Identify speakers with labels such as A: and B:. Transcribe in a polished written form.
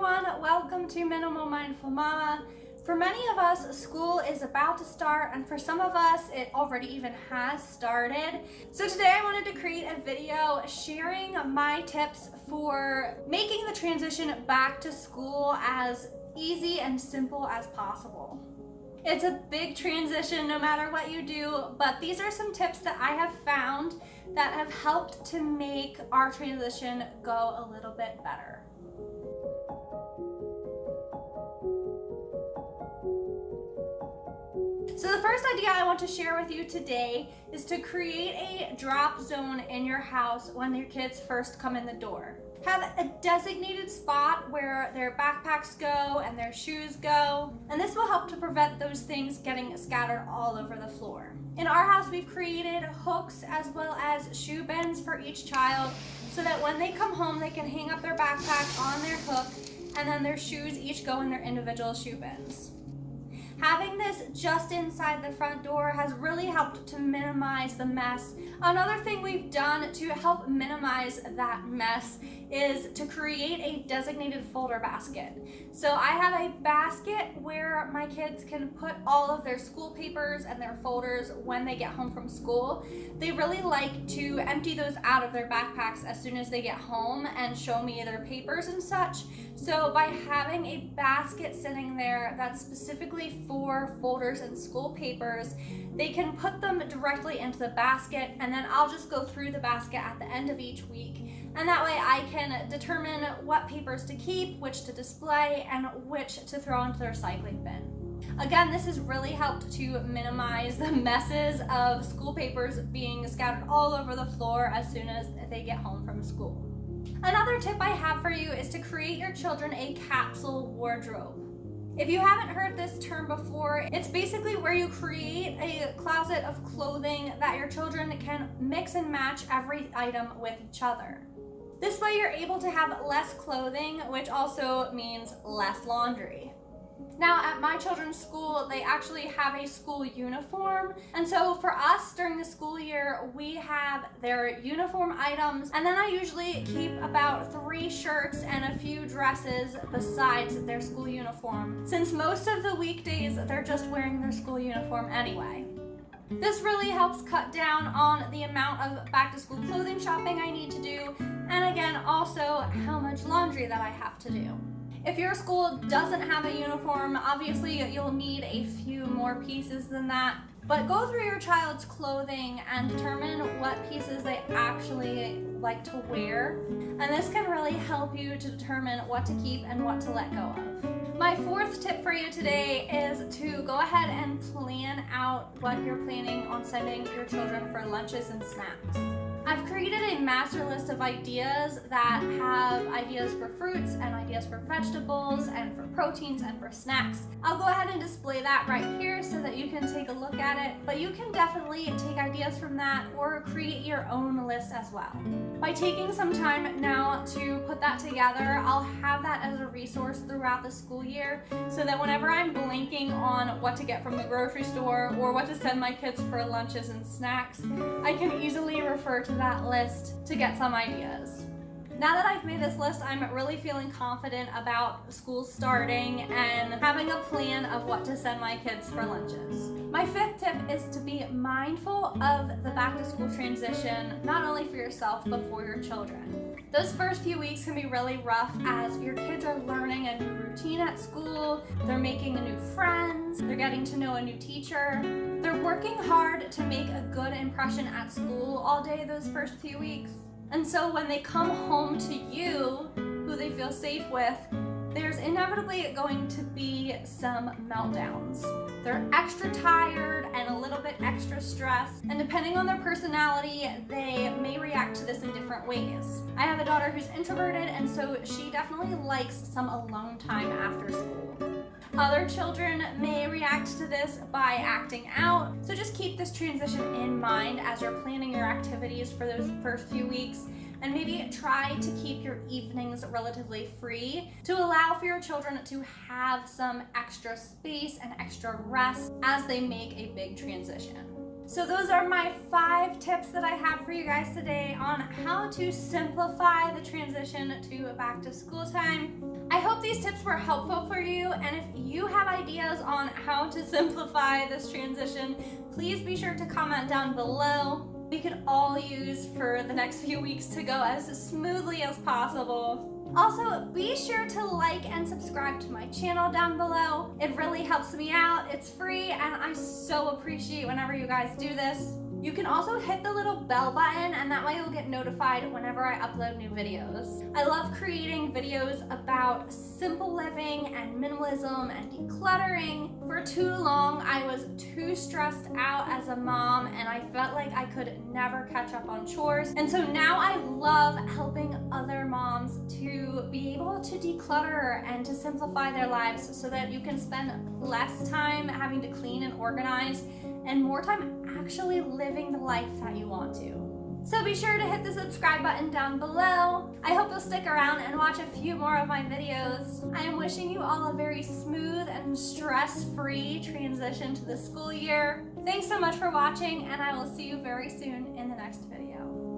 A: everyone, welcome to Minimal Mindful Mama. For many of us, school is about to start, and for some of us, it already even has started. So today I wanted to create a video sharing my tips for making the transition back to school as easy and simple as possible. It's a big transition no matter what you do, but these are some tips that I have found that have helped to make our transition go a little bit better. So the first idea I want to share with you today is to create a drop zone in your house when your kids first come in the door. Have a designated spot where their backpacks go and their shoes go, and this will help to prevent those things getting scattered all over the floor. In our house, we've created hooks as well as shoe bins for each child so that when they come home, they can hang up their backpack on their hook and then their shoes each go in their individual shoe bins. Having this just inside the front door has really helped to minimize the mess. Another thing we've done to help minimize that mess is to create a designated folder basket. So I have a basket where my kids can put all of their school papers and their folders when they get home from school. They really like to empty those out of their backpacks as soon as they get home and show me their papers and such. So by having a basket sitting there that's specifically for folders and school papers, they can put them directly into the basket, and then I'll just go through the basket at the end of each week. And that way I can determine what papers to keep, which to display, and which to throw into the recycling bin. Again, this has really helped to minimize the messes of school papers being scattered all over the floor as soon as they get home from school. Another tip I have for you is to create your children a capsule wardrobe. If you haven't heard this term before, it's basically where you create a closet of clothing that your children can mix and match every item with each other. This way you're able to have less clothing, which also means less laundry. Now, at my children's school, they actually have a school uniform. And so for us during the school year, we have their uniform items. And then I usually keep about 3 shirts and a few dresses besides their school uniform, since most of the weekdays, they're just wearing their school uniform anyway. This really helps cut down on the amount of back to school clothing shopping I need to do. And again, also how much laundry that I have to do. If your school doesn't have a uniform, obviously you'll need a few more pieces than that. But go through your child's clothing and determine what pieces they actually like to wear. And this can really help you to determine what to keep and what to let go of. My fourth tip for you today is to go ahead and plan out what you're planning on sending your children for lunches and snacks. I've created a master list of ideas that have ideas for fruits and ideas for vegetables and for proteins and for snacks. I'll go ahead and display that right here so that you can take a look at it, but you can definitely take ideas from that or create your own list as well. By taking some time now to put that together, I'll have that as a resource throughout the school year so that whenever I'm blanking on what to get from the grocery store or what to send my kids for lunches and snacks, I can easily refer to that list to get some ideas. Now that I've made this list, I'm really feeling confident about school starting and having a plan of what to send my kids for lunches. My fifth tip is to be mindful of the back to school transition, not only for yourself, but for your children. Those first few weeks can be really rough as your kids are learning a new routine at school, they're making new friends, they're getting to know a new teacher. They're working hard to make a good impression at school all day those first few weeks. And so when they come home to you, who they feel safe with, there's inevitably going to be some meltdowns. They're extra tired and a little bit extra stressed, and depending on their personality, they may react to this in different ways. I have a daughter who's introverted, and so she definitely likes some alone time after school. Other children may react to this by acting out, so just keep this transition in mind as you're planning your activities for those first few weeks, and maybe try to keep your evenings relatively free to allow for your children to have some extra space and extra rest as they make a big transition. So those are my 5 tips that I have for you guys today on how to simplify the transition to back to school time. I hope these tips were helpful for you, and if you have ideas on how to simplify this transition, please be sure to comment down below. We could all use for the next few weeks to go as smoothly as possible. Also, be sure to like and subscribe to my channel down below. It really helps me out. It's free, and I so appreciate whenever you guys do this. You can also hit the little bell button, and that way you'll get notified whenever I upload new videos. I love creating videos about simple living and minimalism and decluttering. For too long, I was too stressed out as a mom, and I felt like I could never catch up on chores. And so now I love helping other moms to be able to declutter and to simplify their lives so that you can spend less time having to clean and organize and more time actually living the life that you want to. So be sure to hit the subscribe button down below. I hope you'll stick around and watch a few more of my videos. I am wishing you all a very smooth and stress-free transition to the school year. Thanks so much for watching, and I will see you very soon in the next video.